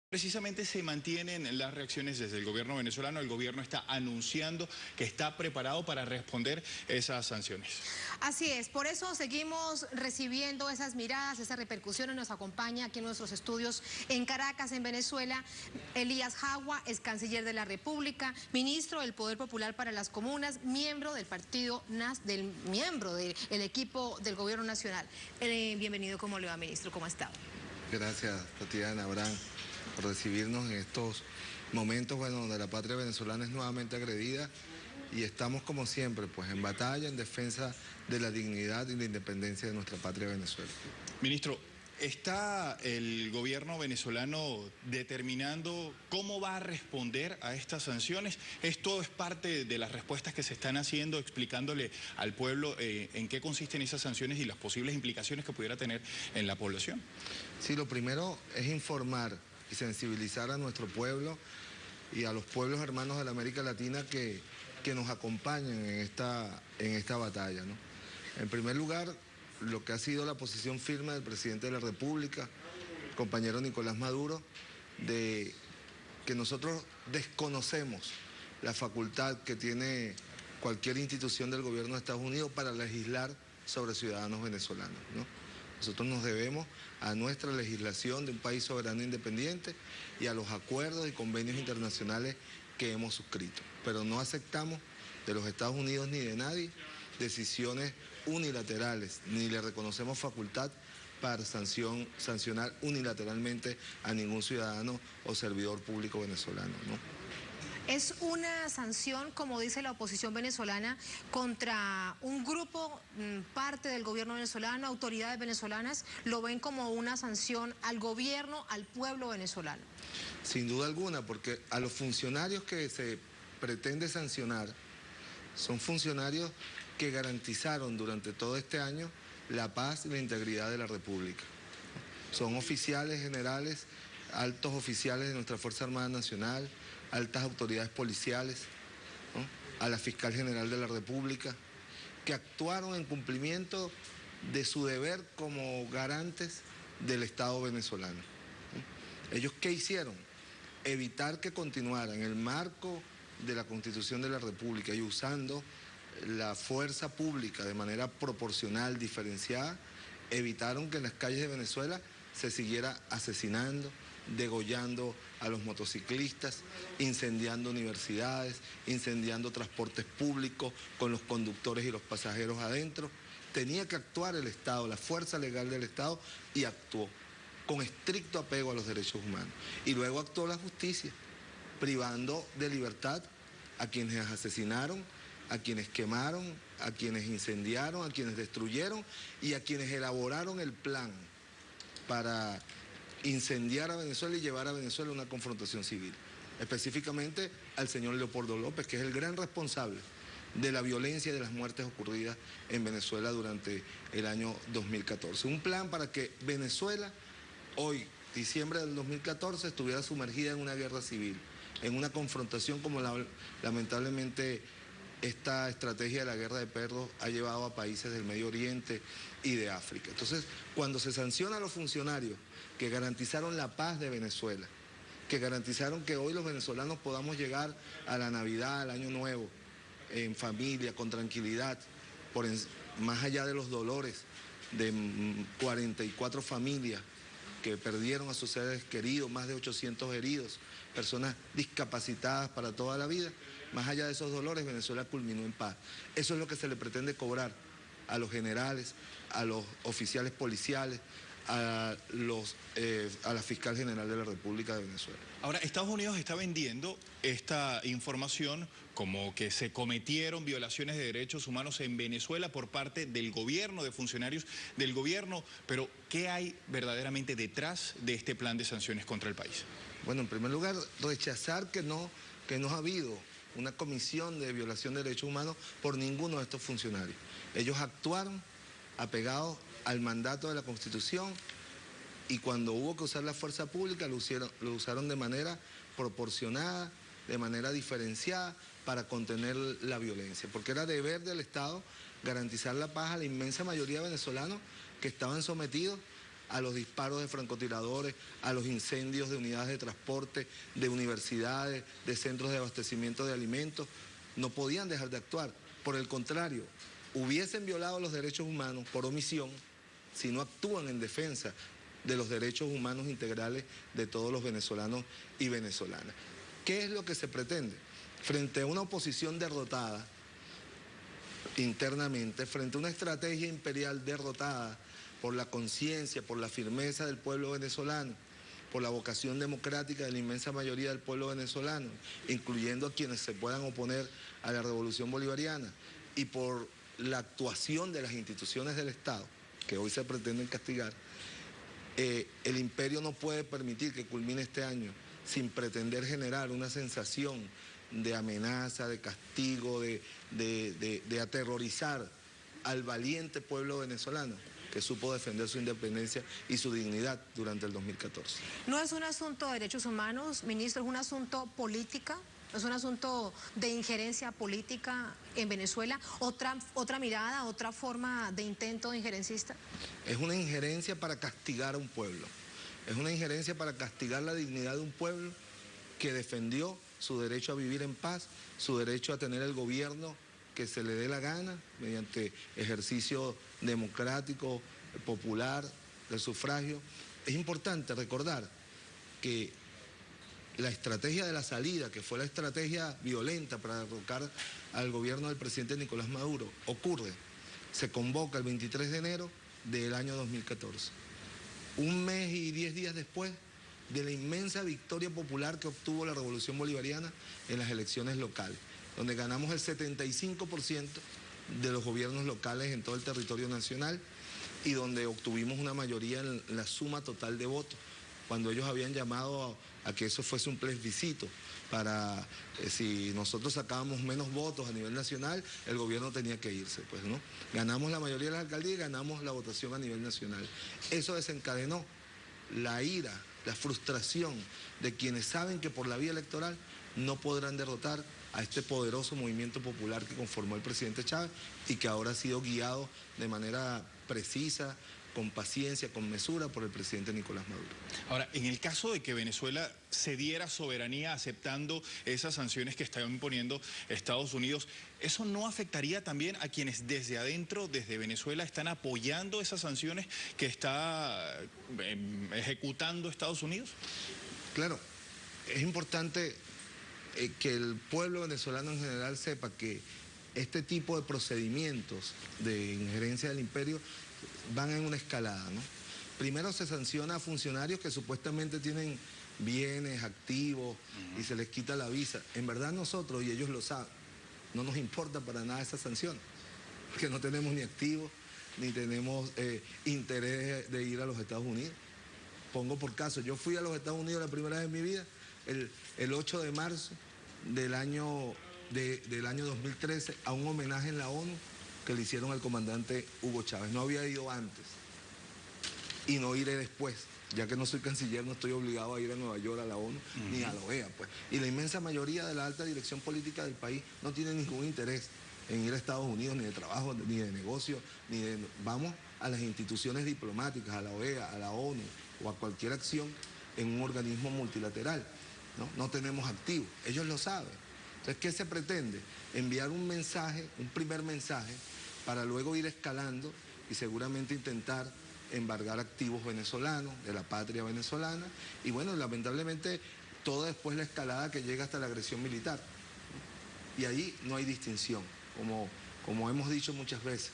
Precisamente se mantienen las reacciones desde el gobierno venezolano. El gobierno está anunciando que está preparado para responder esas sanciones. Así es, por eso seguimos recibiendo esas miradas, esas repercusiones. Nos acompaña aquí en nuestros estudios en Caracas, en Venezuela, Elías Jagua, ex canciller de la República, ministro del Poder Popular para las Comunas, miembro del partido miembro del equipo del gobierno nacional. Bienvenido, ¿cómo le va, ministro? ¿Cómo ha estado? Gracias, Tatiana, Abraham, por recibirnos en estos momentos, donde la patria venezolana es nuevamente agredida y estamos como siempre, pues en batalla, en defensa de la dignidad y la independencia de nuestra patria Venezuela. Ministro, ¿está el gobierno venezolano determinando cómo va a responder a estas sanciones? Esto es parte de las respuestas que se están haciendo, explicándole al pueblo en qué consisten esas sanciones y las posibles implicaciones que pudiera tener en la población. Sí, lo primero es informar y sensibilizar a nuestro pueblo y a los pueblos hermanos de la América Latina que nos acompañan en esta batalla, ¿no? En primer lugar, lo que ha sido la posición firme del presidente de la República, compañero Nicolás Maduro, de que nosotros desconocemos la facultad que tiene cualquier institución del gobierno de Estados Unidos para legislar sobre ciudadanos venezolanos, ¿no? Nosotros nos debemos a nuestra legislación de un país soberano e independiente y a los acuerdos y convenios internacionales que hemos suscrito. Pero no aceptamos de los Estados Unidos ni de nadie decisiones unilaterales, ni le reconocemos facultad para sancionar unilateralmente a ningún ciudadano o servidor público venezolano, ¿no? Es una sanción, como dice la oposición venezolana, contra un grupo, parte del gobierno venezolano, autoridades venezolanas, lo ven como una sanción al gobierno, al pueblo venezolano. Sin duda alguna, porque a los funcionarios que se pretende sancionar son funcionarios que garantizaron durante todo este año la paz y la integridad de la República. Son oficiales generales, altos oficiales de nuestra Fuerza Armada Nacional, altas autoridades policiales, ¿no?, a la Fiscal General de la República, que actuaron en cumplimiento de su deber como garantes del Estado venezolano, ¿no? ¿Ellos qué hicieron? Evitar que continuara en el marco de la Constitución de la República y usando la fuerza pública de manera proporcional, diferenciada, evitaron que en las calles de Venezuela se siguiera asesinando, degollando a los motociclistas, incendiando universidades, incendiando transportes públicos con los conductores y los pasajeros adentro. Tenía que actuar el Estado, la fuerza legal del Estado, y actuó con estricto apego a los derechos humanos. Y luego actuó la justicia, privando de libertad a quienes asesinaron, a quienes quemaron, a quienes incendiaron, a quienes destruyeron y a quienes elaboraron el plan para incendiar a Venezuela y llevar a Venezuela a una confrontación civil. Específicamente al señor Leopoldo López, que es el gran responsable de la violencia y de las muertes ocurridas en Venezuela durante el año 2014. Un plan para que Venezuela, hoy, diciembre del 2014, estuviera sumergida en una guerra civil, en una confrontación como lamentablemente esta estrategia de la guerra de perros ha llevado a países del Medio Oriente y de África. Entonces, cuando se sanciona a los funcionarios que garantizaron la paz de Venezuela, que garantizaron que hoy los venezolanos podamos llegar a la Navidad, al Año Nuevo, en familia, con tranquilidad, más allá de los dolores de 44 familias que perdieron a sus seres queridos, más de 800 heridos, personas discapacitadas para toda la vida. Más allá de esos dolores, Venezuela culminó en paz. Eso es lo que se le pretende cobrar a los generales, a los oficiales policiales, a la Fiscal General de la República de Venezuela. Ahora, Estados Unidos está vendiendo esta información como que se cometieron violaciones de derechos humanos en Venezuela por parte del gobierno, de funcionarios del gobierno, pero ¿qué hay verdaderamente detrás de este plan de sanciones contra el país? Bueno, en primer lugar, rechazar que no ha habido una comisión de violación de derechos humanos por ninguno de estos funcionarios. Ellos actuaron apegados al mandato de la Constitución y cuando hubo que usar la fuerza pública lo usaron de manera proporcionada, de manera diferenciada para contener la violencia, porque era deber del Estado garantizar la paz a la inmensa mayoría de venezolanos que estaban sometidos a los disparos de francotiradores, a los incendios de unidades de transporte, de universidades, de centros de abastecimiento de alimentos. No podían dejar de actuar. Por el contrario, hubiesen violado los derechos humanos por omisión si no actúan en defensa de los derechos humanos integrales de todos los venezolanos y venezolanas. ¿Qué es lo que se pretende? Frente a una oposición derrotada internamente, frente a una estrategia imperial derrotada por la conciencia, por la firmeza del pueblo venezolano, por la vocación democrática de la inmensa mayoría del pueblo venezolano, incluyendo a quienes se puedan oponer a la revolución bolivariana, y por la actuación de las instituciones del Estado, que hoy se pretenden castigar, el imperio no puede permitir que culmine este año sin pretender generar una sensación de amenaza, de castigo, de aterrorizar al valiente pueblo venezolano que supo defender su independencia y su dignidad durante el 2014. No es un asunto de derechos humanos, ministro, es un asunto política. ¿Es un asunto de injerencia política en Venezuela? ¿Otra mirada, otra forma de intento injerencista? Es una injerencia para castigar a un pueblo. Es una injerencia para castigar la dignidad de un pueblo que defendió su derecho a vivir en paz, su derecho a tener el gobierno que se le dé la gana, mediante ejercicio democrático, popular, del sufragio. Es importante recordar que la estrategia de la salida, que fue la estrategia violenta para derrocar al gobierno del presidente Nicolás Maduro, se convoca el 23 de enero del año 2014. Un mes y 10 días después de la inmensa victoria popular que obtuvo la revolución bolivariana en las elecciones locales, donde ganamos el 75% de los gobiernos locales en todo el territorio nacional y donde obtuvimos una mayoría en la suma total de votos, cuando ellos habían llamado a que eso fuese un plebiscito para, si nosotros sacábamos menos votos a nivel nacional, el gobierno tenía que irse, pues, ¿no? Ganamos la mayoría de las alcaldías y ganamos la votación a nivel nacional. Eso desencadenó la ira, la frustración de quienes saben que por la vía electoral no podrán derrotar a este poderoso movimiento popular que conformó el presidente Chávez y que ahora ha sido guiado de manera precisa, con paciencia, con mesura por el presidente Nicolás Maduro. Ahora, en el caso de que Venezuela cediera soberanía aceptando esas sanciones que está imponiendo Estados Unidos, ¿eso no afectaría también a quienes desde adentro, desde Venezuela, están apoyando esas sanciones que está ejecutando Estados Unidos? Claro, es importante que el pueblo venezolano en general sepa que este tipo de procedimientos de injerencia del imperio van en una escalada, ¿no? Primero se sanciona a funcionarios que supuestamente tienen bienes, activos, y se les quita la visa. En verdad nosotros, y ellos lo saben, no nos importa para nada esa sanción, porque no tenemos ni activos, ni tenemos interés de ir a los Estados Unidos. Pongo por caso, yo fui a los Estados Unidos la primera vez en mi vida, el 8 de marzo del año 2013, a un homenaje en la ONU que le hicieron al comandante Hugo Chávez. No había ido antes y no iré después, ya que no soy canciller, no estoy obligado a ir a Nueva York, a la ONU, ni a la OEA, pues. Y la inmensa mayoría de la alta dirección política del país no tiene ningún interés en ir a Estados Unidos, ni de trabajo, ni de negocio, ni de... Vamos a las instituciones diplomáticas, a la OEA, a la ONU, o a cualquier acción en un organismo multilateral, ¿no? No tenemos activos, ellos lo saben. Entonces, ¿qué se pretende? Enviar un mensaje, un primer mensaje, para luego ir escalando y seguramente intentar embargar activos venezolanos, de la patria venezolana, y bueno, lamentablemente, toda después la escalada que llega hasta la agresión militar. Y ahí no hay distinción, como hemos dicho muchas veces.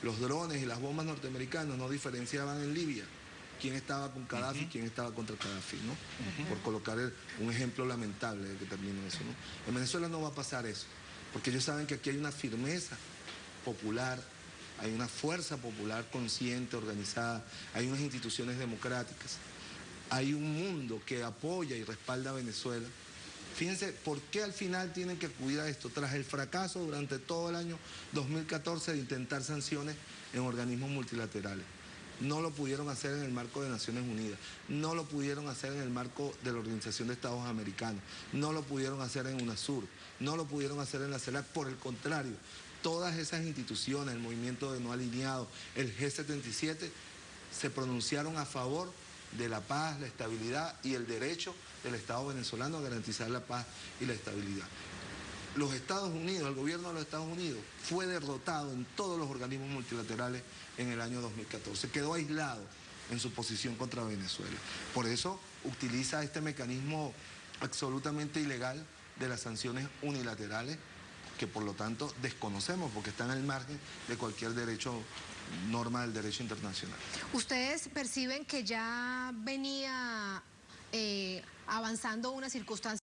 Los drones y las bombas norteamericanas no diferenciaban en Libia quién estaba con Gaddafi y quién estaba contra Gaddafi, ¿no? Por colocar un ejemplo lamentable de que termine eso, ¿no? En Venezuela no va a pasar eso, porque ellos saben que aquí hay una firmeza popular, hay una fuerza popular consciente, organizada, hay unas instituciones democráticas, hay un mundo que apoya y respalda a Venezuela. Fíjense, ¿por qué al final tienen que acudir a esto? Tras el fracaso durante todo el año 2014 de intentar sanciones en organismos multilaterales. No lo pudieron hacer en el marco de Naciones Unidas, no lo pudieron hacer en el marco de la Organización de Estados Americanos, no lo pudieron hacer en UNASUR, no lo pudieron hacer en la CELAC. Por el contrario, todas esas instituciones, el movimiento de no alineados, el G77, se pronunciaron a favor de la paz, la estabilidad y el derecho del Estado venezolano a garantizar la paz y la estabilidad. Los Estados Unidos, el gobierno de los Estados Unidos, fue derrotado en todos los organismos multilaterales en el año 2014. Quedó aislado en su posición contra Venezuela. Por eso utiliza este mecanismo absolutamente ilegal de las sanciones unilaterales, que por lo tanto desconocemos porque están al margen de cualquier derecho, norma del derecho internacional. ¿Ustedes perciben que ya venía avanzando una circunstancia